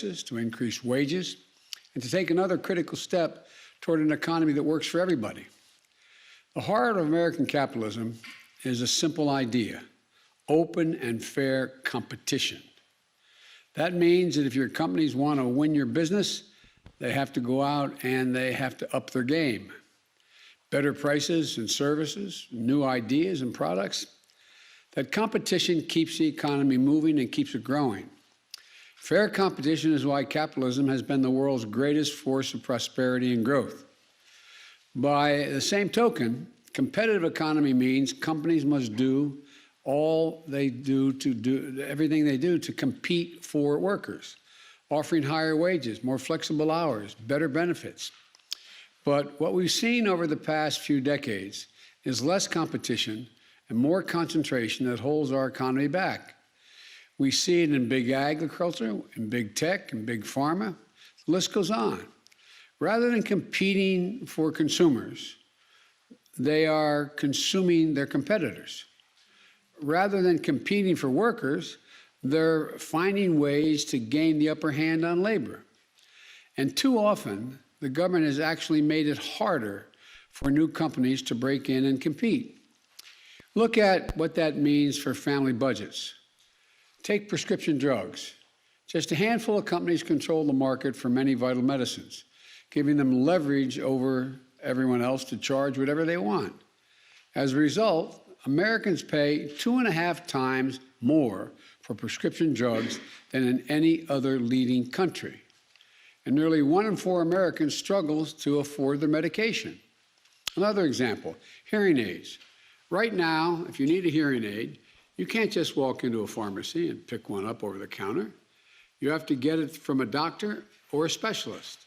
to increase wages, and to take another critical step toward an economy that works for everybody. The heart of American capitalism is a simple idea: open and fair competition. That means that if your companies want to win your business, they have to go out and they have to up their game. Better prices and services, new ideas and products. That competition keeps the economy moving and keeps it growing. Fair competition is why capitalism has been the world's greatest force of prosperity and growth. By the same token, competitive economy means companies must do everything they do to compete for workers, offering higher wages, more flexible hours, better benefits. But what we've seen over the past few decades is less competition and more concentration that holds our economy back. We see it in big agriculture, in big tech, in big pharma. The list goes on. Rather than competing for consumers, they are consuming their competitors. Rather than competing for workers, they're finding ways to gain the upper hand on labor. And too often, the government has actually made it harder for new companies to break in and compete. Look at what that means for family budgets. Take prescription drugs. Just a handful of companies control the market for many vital medicines, giving them leverage over everyone else to charge whatever they want. As a result, Americans pay 2.5 times more for prescription drugs than in any other leading country. And nearly 1 in 4 Americans struggles to afford their medication. Another example, hearing aids. Right now, if you need a hearing aid, you can't just walk into a pharmacy and pick one up over the counter. You have to get it from a doctor or a specialist.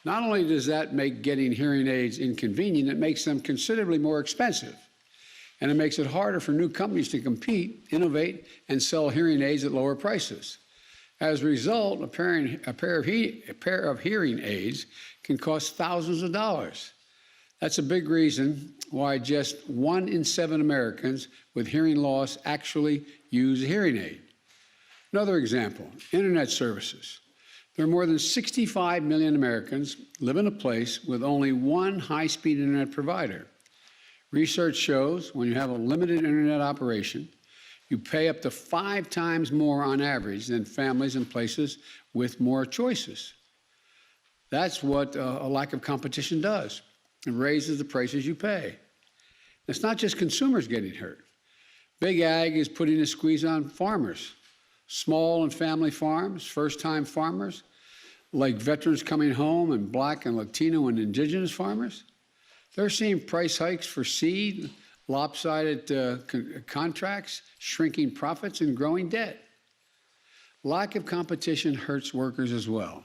Not only does that make getting hearing aids inconvenient, it makes them considerably more expensive. And it makes it harder for new companies to compete, innovate, and sell hearing aids at lower prices. As a result, a pair of hearing aids can cost thousands of dollars. That's a big reason why just 1 in 7 Americans with hearing loss actually use a hearing aid. Another example, internet services. There are more than 65 million Americans live in a place with only one high-speed internet provider. Research shows when you have a limited internet operation, you pay up to 5 times more on average than families in places with more choices. That's what a lack of competition does. It raises the prices you pay. It's not just consumers getting hurt. Big ag is putting a squeeze on farmers. Small and family farms, first-time farmers, like veterans coming home and Black and Latino and indigenous farmers, they're seeing price hikes for seed, lopsided contracts, shrinking profits, and growing debt. Lack of competition hurts workers as well.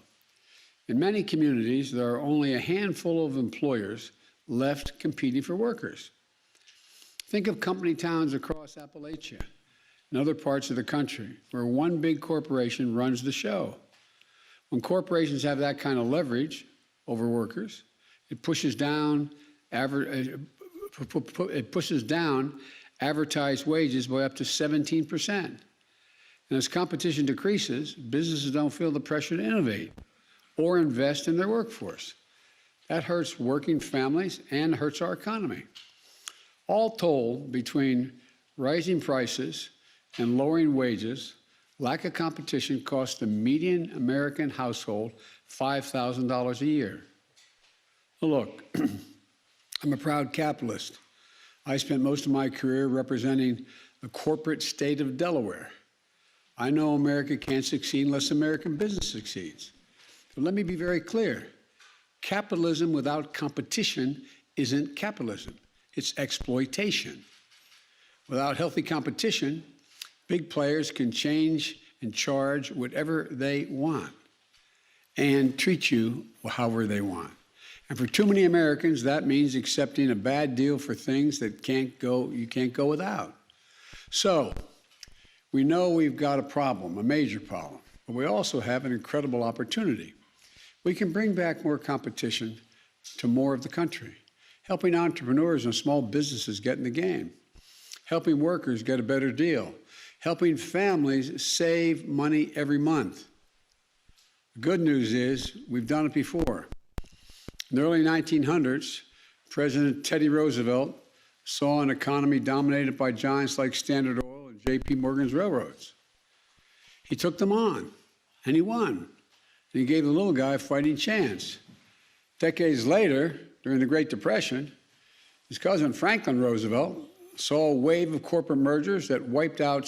In many communities, there are only a handful of employers left competing for workers. Think of company towns across Appalachia and other parts of the country where one big corporation runs the show. When corporations have that kind of leverage over workers, it pushes down advertised wages by up to 17%. And as competition decreases, businesses don't feel the pressure to innovate or invest in their workforce. That hurts working families and hurts our economy. All told, between rising prices and lowering wages, lack of competition costs the median American household $5,000 a year. Look, I'm a proud capitalist. I spent most of my career representing the corporate state of Delaware. I know America can't succeed unless American business succeeds. But let me be very clear. Capitalism without competition isn't capitalism. It's exploitation. Without healthy competition, big players can change and charge whatever they want and treat you however they want. And for too many Americans, that means accepting a bad deal for things that you can't go without. So we know we've got a problem, a major problem, but we also have an incredible opportunity. We can bring back more competition to more of the country, helping entrepreneurs and small businesses get in the game, helping workers get a better deal, helping families save money every month. The good news is we've done it before. In the early 1900s, President Teddy Roosevelt saw an economy dominated by giants like Standard Oil and J.P. Morgan's railroads. He took them on, and he won. And he gave the little guy a fighting chance. Decades later, during the Great Depression, his cousin Franklin Roosevelt saw a wave of corporate mergers that wiped out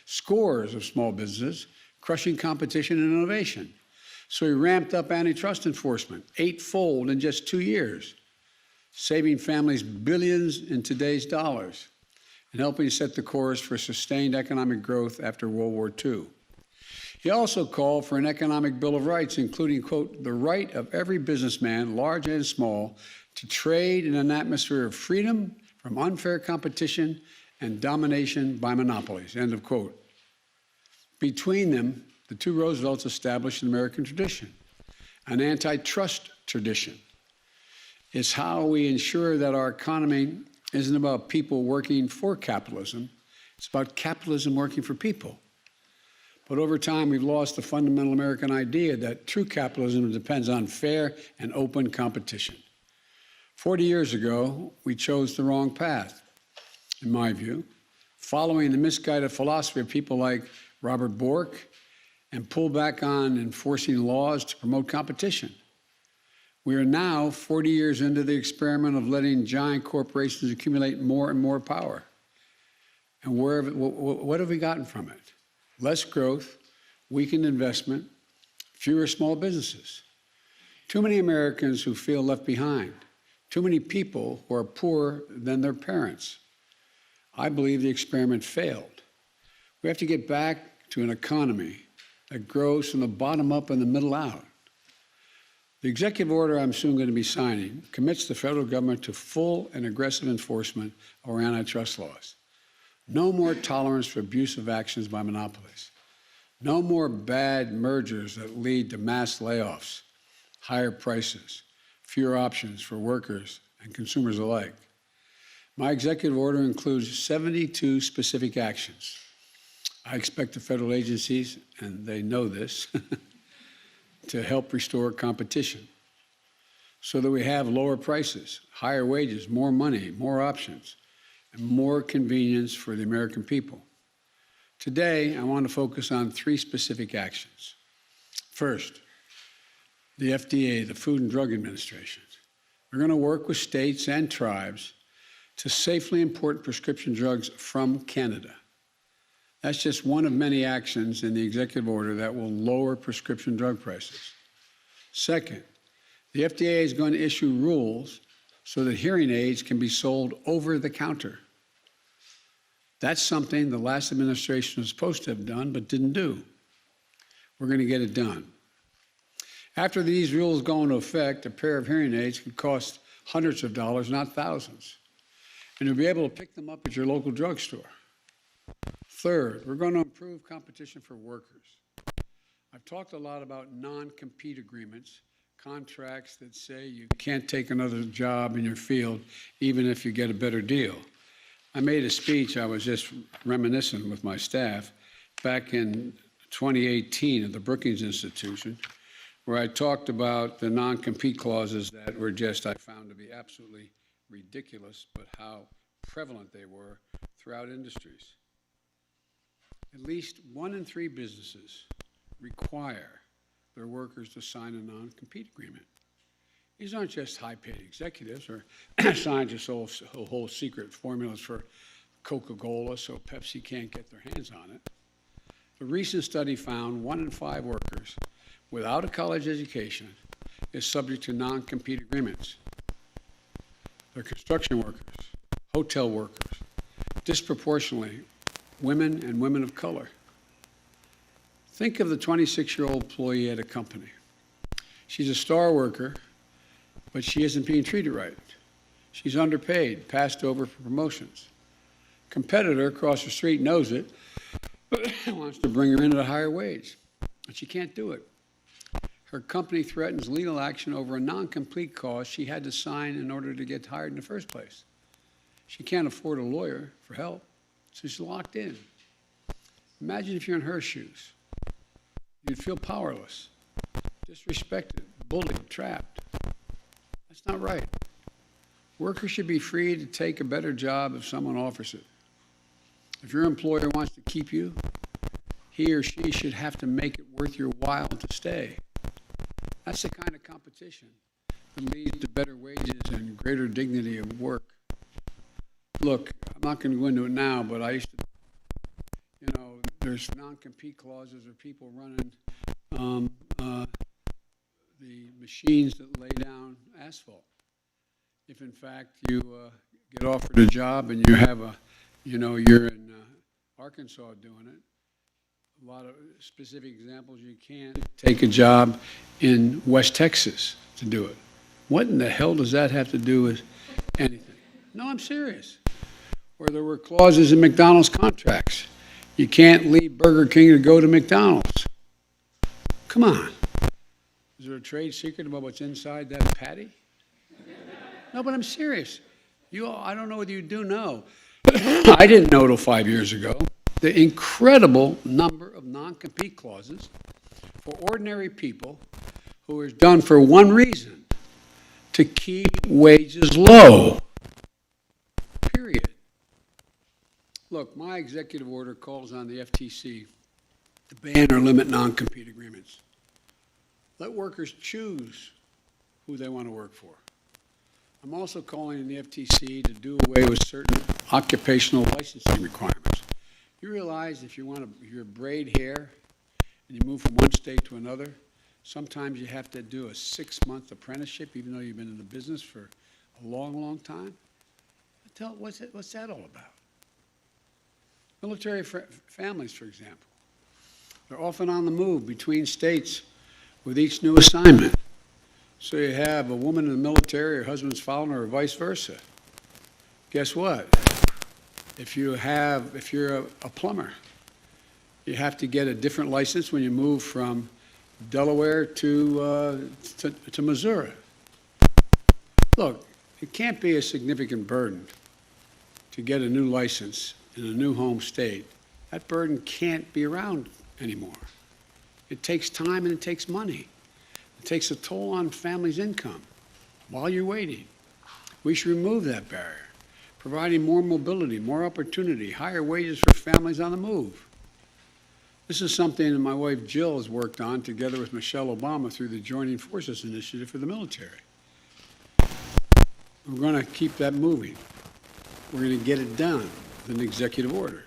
scores of small businesses, crushing competition and innovation. So he ramped up antitrust enforcement eightfold in just 2 years, saving families billions in today's dollars and helping set the course for sustained economic growth after World War II. He also called for an economic Bill of Rights, including, quote, the right of every businessman, large and small, to trade in an atmosphere of freedom from unfair competition and domination by monopolies, end of quote. Between them, the two Roosevelts established an American tradition, an antitrust tradition. It's how we ensure that our economy isn't about people working for capitalism, it's about capitalism working for people. But over time, we've lost the fundamental American idea that true capitalism depends on fair and open competition. 40 years ago, we chose the wrong path, in my view, following the misguided philosophy of people like Robert Bork, and pull back on enforcing laws to promote competition. We are now 40 years into the experiment of letting giant corporations accumulate more and more power. And what have we gotten from it? Less growth, weakened investment, fewer small businesses. Too many Americans who feel left behind. Too many people who are poorer than their parents. I believe the experiment failed. We have to get back to an economy that grows from the bottom up and the middle out. The executive order I'm soon going to be signing commits the federal government to full and aggressive enforcement of our antitrust laws. No more tolerance for abusive actions by monopolies. No more bad mergers that lead to mass layoffs, higher prices, fewer options for workers and consumers alike. My executive order includes 72 specific actions. I expect the federal agencies, and they know this, to help restore competition so that we have lower prices, higher wages, more money, more options, and more convenience for the American people. Today, I want to focus on 3 specific actions. First, the FDA, the Food and Drug Administration. We're going to work with states and tribes to safely import prescription drugs from Canada. That's just one of many actions in the executive order that will lower prescription drug prices. Second, the FDA is going to issue rules so that hearing aids can be sold over the counter. That's something the last administration was supposed to have done but didn't do. We're going to get it done. After these rules go into effect, a pair of hearing aids could cost hundreds of dollars, not thousands. And you'll be able to pick them up at your local drugstore. Third, we're going to improve competition for workers. I've talked a lot about non-compete agreements, contracts that say you can't take another job in your field even if you get a better deal. I made a speech, I was just reminiscing with my staff, back in 2018 at the Brookings Institution, where I talked about the non-compete clauses that were just, I found to be absolutely ridiculous, but how prevalent they were throughout industries. At least 1 in 3 businesses require their workers to sign a non-compete agreement. These aren't just high-paid executives or scientists who hold secret formulas for Coca-Cola so Pepsi can't get their hands on it. The recent study found 1 in 5 workers without a college education is subject to non-compete agreements. They're construction workers, hotel workers, disproportionately women and women of color. Think of the 26-year-old employee at a company. She's a star worker, but she isn't being treated right. She's underpaid, passed over for promotions. Competitor across the street knows it, but wants to bring her in at a higher wage, but she can't do it. Her company threatens legal action over a non-complete clause she had to sign in order to get hired in the first place. She can't afford a lawyer for help, so she's locked in. Imagine if you're in her shoes. You'd feel powerless. disrespected, bullied, trapped. That's not right. Workers should be free to take a better job if someone offers it. If your employer wants to keep you, he or she should have to make it worth your while to stay. That's the kind of competition that leads to better wages and greater dignity of work. Look, I'm not going to go into it now, but I used to, there's non-compete clauses or people running the machines that lay down asphalt. If in fact you get offered a job and you have you're in Arkansas doing it, a lot of specific examples, you can't take a job in West Texas to do it. What in the hell does that have to do with anything? No, I'm serious. Or there were clauses in McDonald's contracts. You can't leave Burger King to go to McDonald's. Come on. Is there a trade secret about what's inside that patty? No, but I'm serious. I don't know whether you do know. I didn't know till 5 years ago the incredible number of non-compete clauses for ordinary people who is done for one reason: to keep wages low. Period. Look, my executive order calls on the FTC to ban or limit non-compete agreements. Let workers choose who they want to work for. I'm also calling on the FTC to do away with certain occupational licensing requirements. You realize if you braid hair and you move from one state to another, sometimes you have to do a 6-month apprenticeship, even though you've been in the business for a long, long time. What's that all about? Military families, for example, they're often on the move between states with each new assignment. So you have a woman in the military, her husband's following her, or vice versa. Guess what? If you're a plumber, you have to get a different license when you move from Delaware to Missouri. Look, it can't be a significant burden to get a new license in a new home state. That burden can't be around anymore. It takes time and it takes money. It takes a toll on families' income while you're waiting. We should remove that barrier, providing more mobility, more opportunity, higher wages for families on the move. This is something that my wife Jill has worked on together with Michelle Obama through the Joining Forces Initiative for the military. We're going to keep that moving. We're going to get it done with an executive order.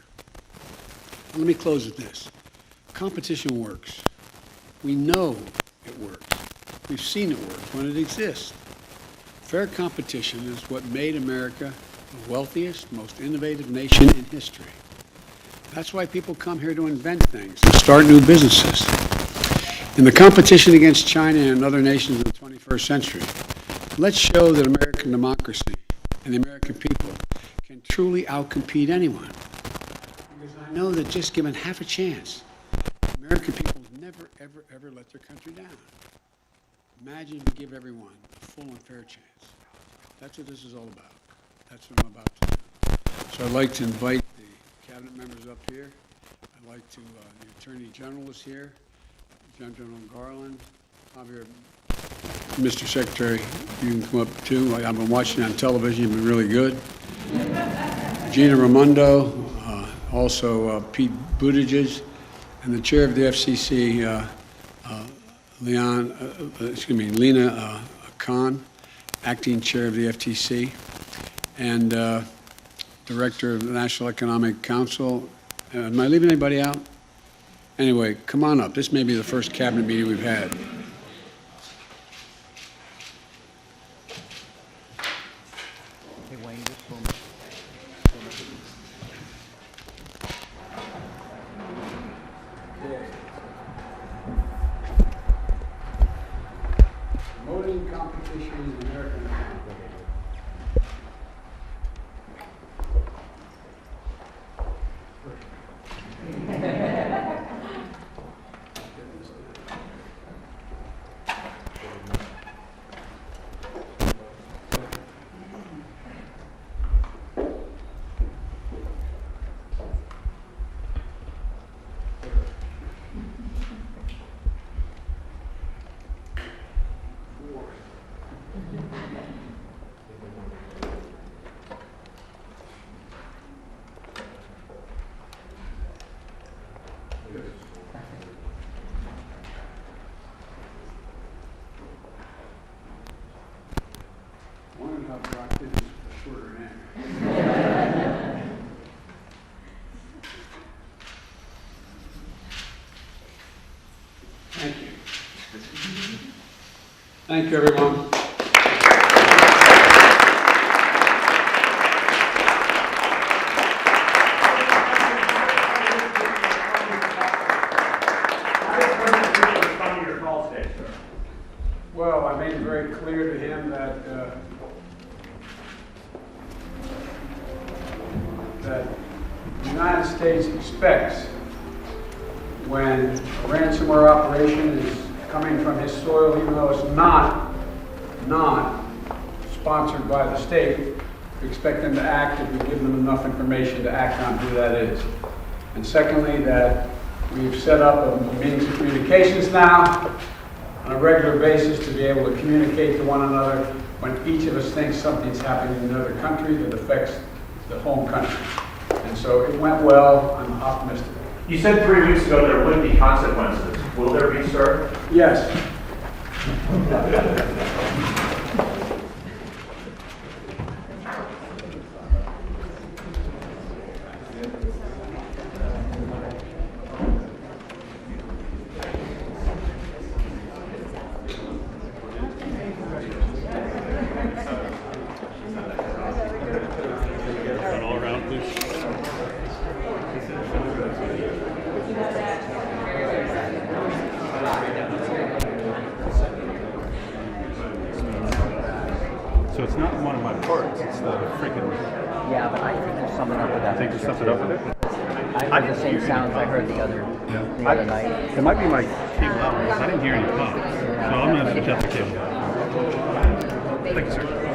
Let me close with this. Competition works. We know it works. We've seen it work when it exists. Fair competition is what made America the wealthiest, most innovative nation in history. That's why people come here to invent things and start new businesses. In the competition against China and other nations of the 21st century, let's show that American democracy and the American people can truly outcompete anyone. Because I know that just given half a chance, American people never, ever, ever let their country down. Imagine we give everyone a full and fair chance. That's what this is all about. That's what I'm about to do. So I'd like to invite the cabinet members up here. I'd like to, the Attorney General is here, General Garland, Javier. Mr. Secretary, you can come up too. I've been watching on television. You've been really good. Gina Raimondo, also Pete Buttigieg, and the chair of the FCC, Lena Khan, acting chair of the FTC, and director of the National Economic Council. Am I leaving anybody out? Anyway, come on up. This may be the first cabinet meeting we've had. Promoting competition in American economy. Thank you, everyone. Well, I made it very clear to him that the United States expects, when a ransomware operation is coming from his soil, even though it's not sponsored by the state, we expect them to act if we give them enough information to act on who that is. And secondly, that we've set up a means of communications now on a regular basis to be able to communicate to one another when each of us thinks something's happening in another country that affects the home country. And so it went well. I'm optimistic. You said 3 weeks ago there would be consequences. Will there be, sir? Yes. All around, please. So it's not one of my parts, it's the freaking... Yeah, but I think there's something up with that. I think there's something up with it? I heard the same sounds I heard the other night. It might be my cable out. I didn't hear any pop. So I'm going to check the cable. Thank you, sir.